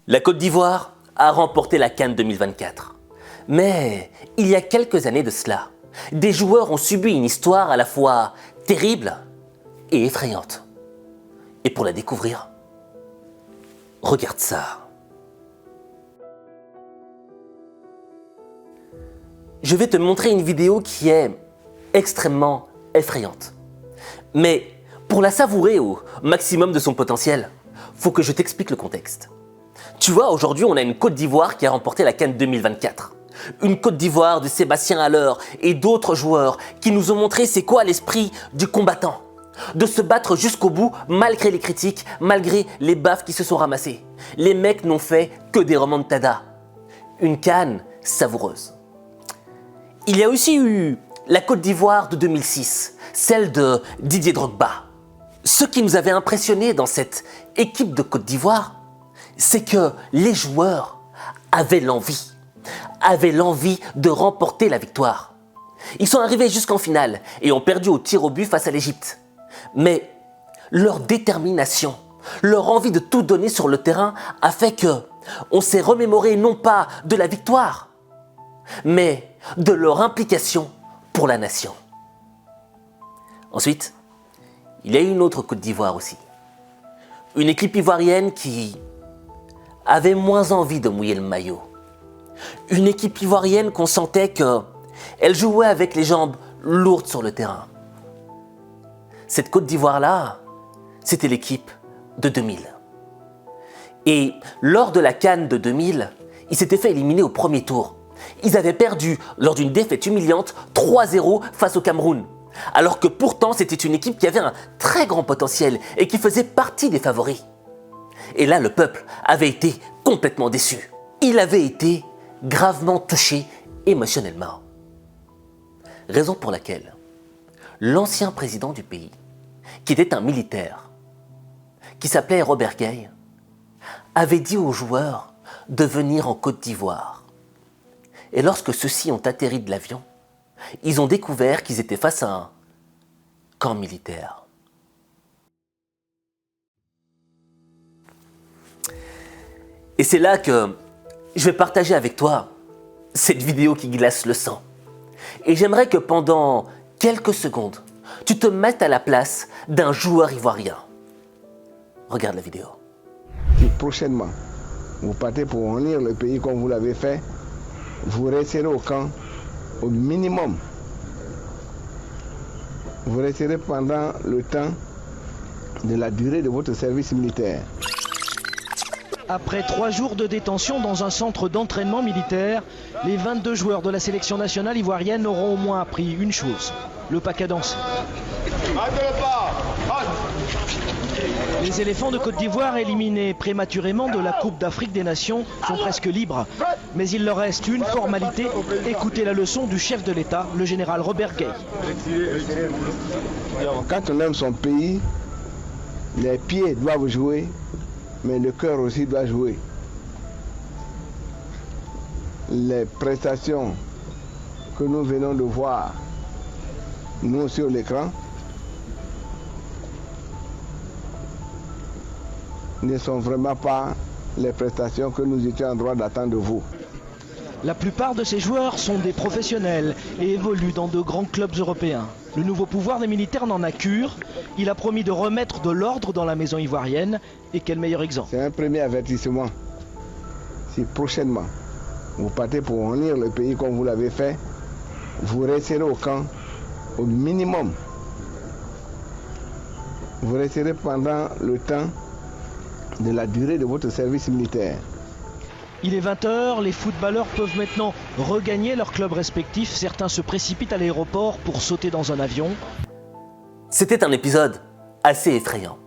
La Côte d'Ivoire a remporté la CAN 2024. Mais il y a quelques années de cela, des joueurs ont subi une histoire à la fois terrible et effrayante. Et pour la découvrir, regarde ça. Je vais te montrer une vidéo qui est extrêmement effrayante. Mais pour la savourer au maximum de son potentiel, faut que je t'explique le contexte. Tu vois, aujourd'hui, on a une Côte d'Ivoire qui a remporté la CAN 2024. Une Côte d'Ivoire de Sébastien Haller et d'autres joueurs qui nous ont montré c'est quoi l'esprit du combattant. De se battre jusqu'au bout malgré les critiques, malgré les baffes qui se sont ramassées. Les mecs n'ont fait que des remontadas. Une CAN savoureuse. Il y a aussi eu la Côte d'Ivoire de 2006, celle de Didier Drogba. Ce qui nous avait impressionné dans cette équipe de Côte d'Ivoire, c'est que les joueurs avaient l'envie de remporter la victoire. Ils sont arrivés jusqu'en finale et ont perdu au tir au but face à l'Égypte. Mais leur détermination, leur envie de tout donner sur le terrain a fait que on s'est remémoré non pas de la victoire, mais de leur implication pour la nation. Ensuite, il y a eu une autre Côte d'Ivoire aussi. Une équipe ivoirienne qui avait moins envie de mouiller le maillot. Une équipe ivoirienne qu'on sentait qu'elle jouait avec les jambes lourdes sur le terrain. Cette Côte d'Ivoire-là, c'était l'équipe de 2000. Et lors de la CAN de 2000, ils s'étaient fait éliminer au premier tour. Ils avaient perdu lors d'une défaite humiliante 3-0 face au Cameroun. Alors que pourtant, c'était une équipe qui avait un très grand potentiel et qui faisait partie des favoris. Et là, le peuple avait été complètement déçu. Il avait été gravement touché émotionnellement. Raison pour laquelle l'ancien président du pays, qui était un militaire, qui s'appelait Robert Gueye, avait dit aux joueurs de venir en Côte d'Ivoire. Et lorsque ceux-ci ont atterri de l'avion, ils ont découvert qu'ils étaient face à un camp militaire. Et c'est là que je vais partager avec toi cette vidéo qui glace le sang. Et j'aimerais que pendant quelques secondes, tu te mettes à la place d'un joueur ivoirien. Regarde la vidéo. Si prochainement, vous partez pour unir le pays comme vous l'avez fait, vous resterez au camp au minimum. Vous resterez pendant le temps de la durée de votre service militaire. Après 3 jours de détention dans un centre d'entraînement militaire, les 22 joueurs de la sélection nationale ivoirienne auront au moins appris une chose, le paquet à danser. Les éléphants de Côte d'Ivoire éliminés prématurément de la Coupe d'Afrique des Nations sont presque libres. Mais il leur reste une formalité, écouter la leçon du chef de l'État, le général Robert Gueye. Quand on aime son pays, les pieds doivent jouer, mais le cœur aussi doit jouer. Les prestations que nous venons de voir, nous sur l'écran, ne sont vraiment pas les prestations que nous étions en droit d'attendre de vous. La plupart de ces joueurs sont des professionnels et évoluent dans de grands clubs européens. Le nouveau pouvoir des militaires n'en a cure. Il a promis de remettre de l'ordre dans la maison ivoirienne. Et quel meilleur exemple. C'est un premier avertissement. Si prochainement, vous partez pour unir le pays comme vous l'avez fait, vous resterez au camp au minimum. Vous resterez pendant le temps de la durée de votre service militaire. Il est 20h, les footballeurs peuvent maintenant regagner leurs clubs respectifs. Certains se précipitent à l'aéroport pour sauter dans un avion. C'était un épisode assez effrayant.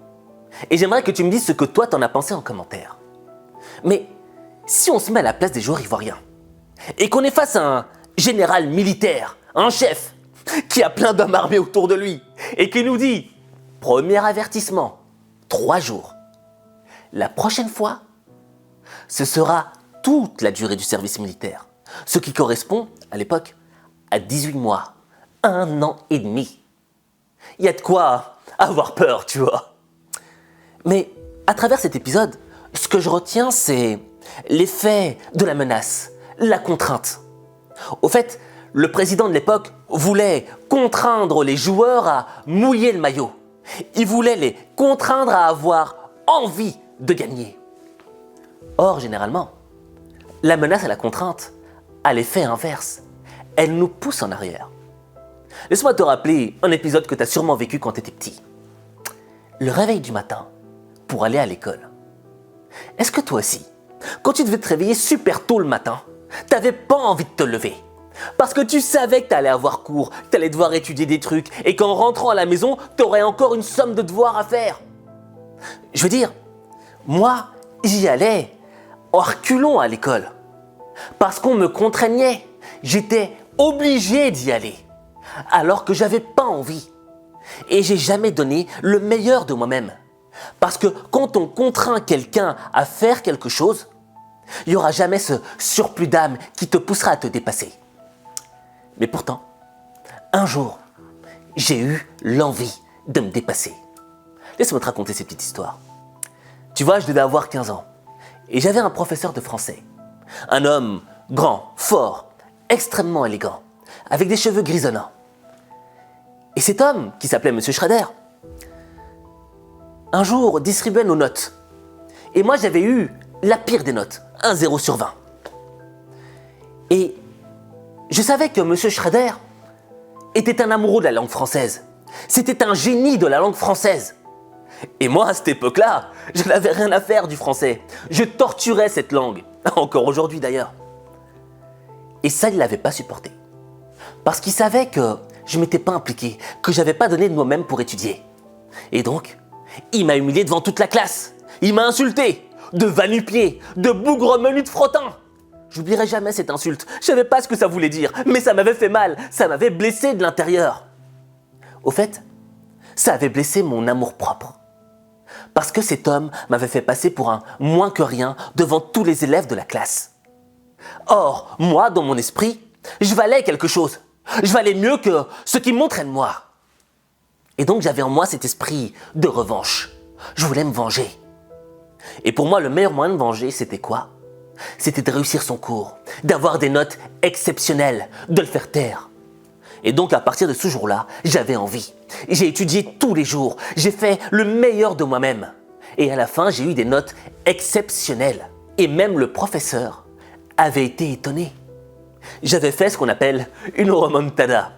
Et j'aimerais que tu me dises ce que toi t'en as pensé en commentaire. Mais si on se met à la place des joueurs ivoiriens et qu'on est face à un général militaire, un chef, qui a plein d'hommes armés autour de lui et qui nous dit « Premier avertissement, 3 jours. La prochaine fois, ce sera toute la durée du service militaire, ce qui correspond, à l'époque, à 18 mois, 1 an et demi. Il y a de quoi avoir peur, tu vois. Mais à travers cet épisode, ce que je retiens, c'est l'effet de la menace, la contrainte. Au fait, le président de l'époque voulait contraindre les joueurs à mouiller le maillot. Il voulait les contraindre à avoir envie de gagner. Or, généralement, la menace et la contrainte a l'effet inverse. Elle nous pousse en arrière. Laisse-moi te rappeler un épisode que tu as sûrement vécu quand tu étais petit. Le réveil du matin pour aller à l'école. Est-ce que toi aussi, quand tu devais te réveiller super tôt le matin, tu n'avais pas envie de te lever? Parce que tu savais que tu allais avoir cours, que tu allais devoir étudier des trucs et qu'en rentrant à la maison, tu aurais encore une somme de devoirs à faire. Je veux dire, moi, j'y allais en reculons à l'école. Parce qu'on me contraignait. J'étais obligé d'y aller. Alors que j'avais pas envie. Et j'ai jamais donné le meilleur de moi-même. Parce que quand on contraint quelqu'un à faire quelque chose, il n'y aura jamais ce surplus d'âme qui te poussera à te dépasser. Mais pourtant, un jour, j'ai eu l'envie de me dépasser. Laisse-moi te raconter cette petite histoire. Tu vois, je devais avoir 15 ans. Et j'avais un professeur de français. Un homme grand, fort, extrêmement élégant, avec des cheveux grisonnants. Et cet homme, qui s'appelait Monsieur Schrader, un jour distribuait nos notes. Et moi, j'avais eu la pire des notes, un 0 sur 20. Et je savais que Monsieur Schrader était un amoureux de la langue française. C'était un génie de la langue française. Et moi, à cette époque-là, je n'avais rien à faire du français. Je torturais cette langue, encore aujourd'hui d'ailleurs. Et ça, il ne l'avait pas supporté. Parce qu'il savait que je ne m'étais pas impliqué, que je n'avais pas donné de moi-même pour étudier. Et donc, il m'a humilié devant toute la classe. Il m'a insulté, de va-nu-pied, de bougre-menu de frottin. J'oublierai jamais cette insulte. Je savais pas ce que ça voulait dire, mais ça m'avait fait mal, ça m'avait blessé de l'intérieur. Au fait, ça avait blessé mon amour-propre. Parce que cet homme m'avait fait passer pour un moins que rien devant tous les élèves de la classe. Or, moi, dans mon esprit, je valais quelque chose. Je valais mieux que ce qu'il montrait de moi. Et donc j'avais en moi cet esprit de revanche. Je voulais me venger. Et pour moi, le meilleur moyen de venger, c'était quoi? C'était de réussir son cours, d'avoir des notes exceptionnelles, de le faire taire. Et donc à partir de ce jour-là, j'avais envie. J'ai étudié tous les jours, j'ai fait le meilleur de moi-même. Et à la fin, j'ai eu des notes exceptionnelles. Et même le professeur avait été étonné. J'avais fait ce qu'on appelle une remontada.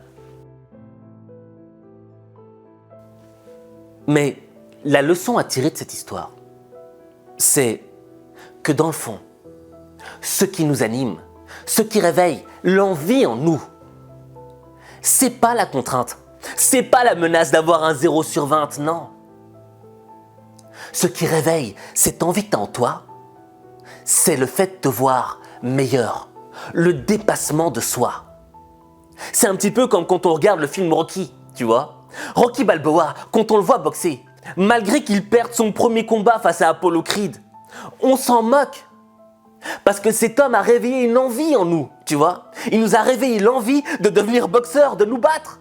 Mais la leçon à tirer de cette histoire, c'est que dans le fond, ce qui nous anime, ce qui réveille l'envie en nous, c'est pas la contrainte, c'est pas la menace d'avoir un 0 sur 20, non. Ce qui réveille cette envie que t'as en toi, c'est le fait de te voir meilleur, le dépassement de soi. C'est un petit peu comme quand on regarde le film Rocky, tu vois. Rocky Balboa, quand on le voit boxer, malgré qu'il perde son premier combat face à Apollo Creed, on s'en moque. Parce que cet homme a réveillé une envie en nous, tu vois. Il nous a réveillé l'envie de devenir boxeur, de nous battre.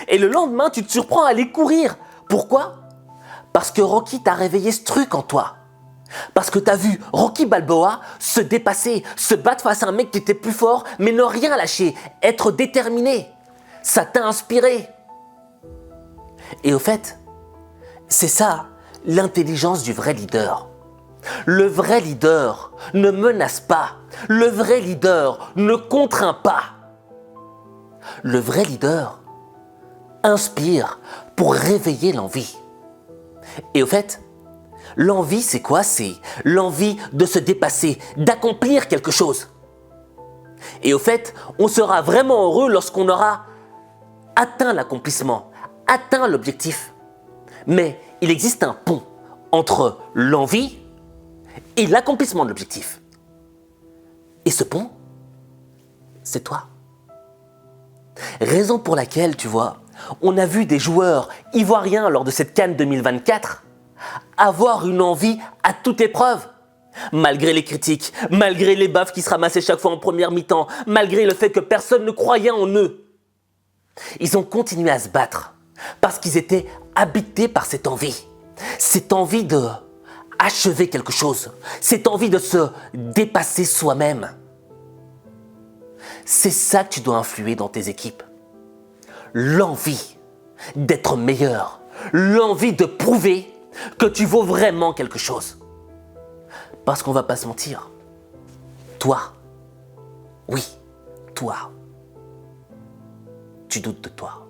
Et le lendemain, tu te surprends à aller courir. Pourquoi? Parce que Rocky t'a réveillé ce truc en toi. Parce que t'as vu Rocky Balboa se dépasser, se battre face à un mec qui était plus fort, mais ne rien lâcher, être déterminé. Ça t'a inspiré. Et au fait, c'est ça l'intelligence du vrai leader. Le vrai leader ne menace pas. Le vrai leader ne contraint pas. Le vrai leader inspire pour réveiller l'envie. Et au fait, l'envie, c'est quoi? C'est l'envie de se dépasser, d'accomplir quelque chose. Et au fait, on sera vraiment heureux lorsqu'on aura atteint l'accomplissement, atteint l'objectif. Mais il existe un pont entre l'envie et l'accomplissement de l'objectif. Et ce pont, c'est toi. Raison pour laquelle, tu vois, on a vu des joueurs ivoiriens lors de cette CAN 2024 avoir une envie à toute épreuve. Malgré les critiques, malgré les baffes qui se ramassaient chaque fois en première mi-temps, malgré le fait que personne ne croyait en eux. Ils ont continué à se battre parce qu'ils étaient habités par cette envie de achever quelque chose, cette envie de se dépasser soi-même. C'est ça que tu dois influer dans tes équipes. L'envie d'être meilleur, l'envie de prouver que tu vaux vraiment quelque chose. Parce qu'on va pas se mentir, toi, oui, toi, tu doutes de toi.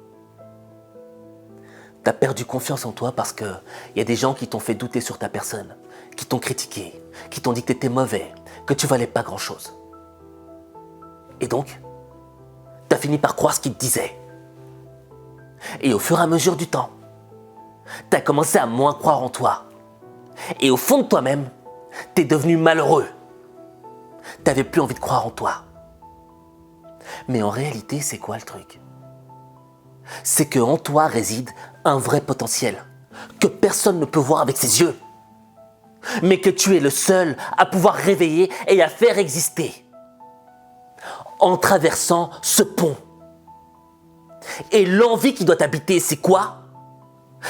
Tu as perdu confiance en toi parce qu'il y a des gens qui t'ont fait douter sur ta personne, qui t'ont critiqué, qui t'ont dit que tu étais mauvais, que tu valais pas grand-chose. Et donc, tu as fini par croire ce qu'ils te disaient. Et au fur et à mesure du temps, tu as commencé à moins croire en toi. Et au fond de toi-même, tu es devenu malheureux. Tu n'avais plus envie de croire en toi. Mais en réalité, c'est quoi le truc? C'est qu'en toi réside un vrai potentiel que personne ne peut voir avec ses yeux, mais que tu es le seul à pouvoir réveiller et à faire exister en traversant ce pont. Et l'envie qui doit t'habiter, c'est quoi?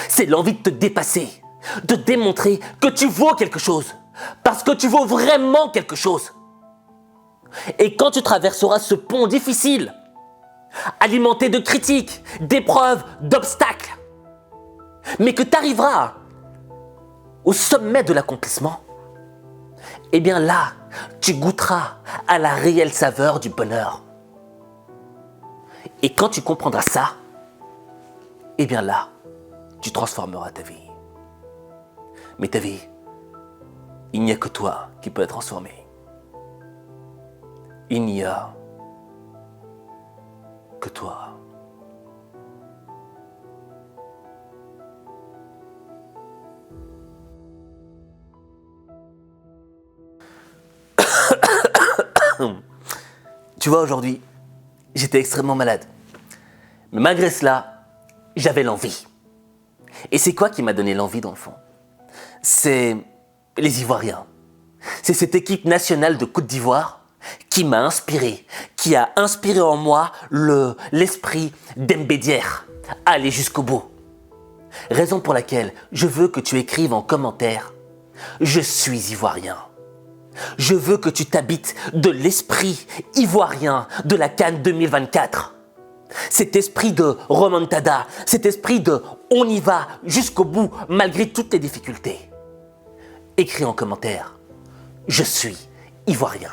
C'est l'envie de te dépasser, de démontrer que tu vaux quelque chose, parce que tu vaux vraiment quelque chose. Et quand tu traverseras ce pont difficile, alimenté de critiques, d'épreuves, d'obstacles, mais que tu arriveras au sommet de l'accomplissement, eh bien là, tu goûteras à la réelle saveur du bonheur. Et quand tu comprendras ça, eh bien là, tu transformeras ta vie. Mais ta vie, il n'y a que toi qui peux la transformer. Il n'y a que toi. Tu vois, aujourd'hui, j'étais extrêmement malade. Mais malgré cela, j'avais l'envie. Et c'est quoi qui m'a donné l'envie dans le fond? C'est les Ivoiriens. C'est cette équipe nationale de Côte d'Ivoire qui m'a inspiré, qui a inspiré en moi l'esprit d'Embédier, aller jusqu'au bout. Raison pour laquelle je veux que tu écrives en commentaire « Je suis Ivoirien ». Je veux que tu t'habites de l'esprit ivoirien de la CAN 2024. Cet esprit de remontada, cet esprit de on y va jusqu'au bout malgré toutes les difficultés. Écris en commentaire « Je suis Ivoirien ».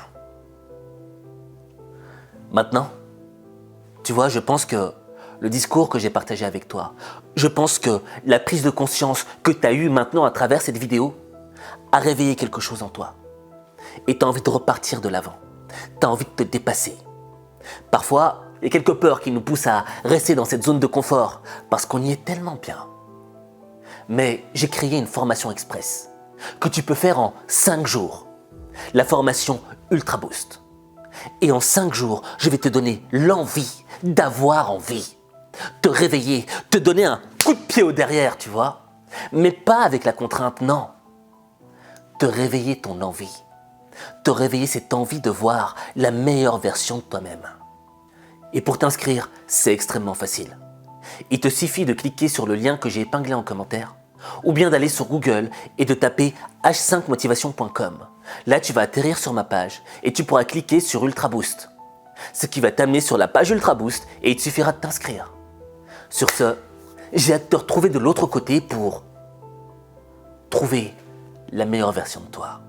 Maintenant, tu vois, je pense que le discours que j'ai partagé avec toi, je pense que la prise de conscience que tu as eue maintenant à travers cette vidéo a réveillé quelque chose en toi. Et tu as envie de repartir de l'avant. Tu as envie de te dépasser. Parfois, il y a quelques peurs qui nous poussent à rester dans cette zone de confort parce qu'on y est tellement bien. Mais j'ai créé une formation express que tu peux faire en 5 jours. La formation Ultra Boost. Et en 5 jours, je vais te donner l'envie d'avoir envie. Te réveiller, te donner un coup de pied au derrière, tu vois. Mais pas avec la contrainte, non. Te réveiller ton envie. Te réveiller cette envie de voir la meilleure version de toi-même. Et pour t'inscrire, c'est extrêmement facile. Il te suffit de cliquer sur le lien que j'ai épinglé en commentaire ou bien d'aller sur Google et de taper h5motivation.com. Là, tu vas atterrir sur ma page et tu pourras cliquer sur Ultra Boost. Ce qui va t'amener sur la page Ultra Boost et il te suffira de t'inscrire. Sur ce, j'ai hâte de te retrouver de l'autre côté pour trouver la meilleure version de toi.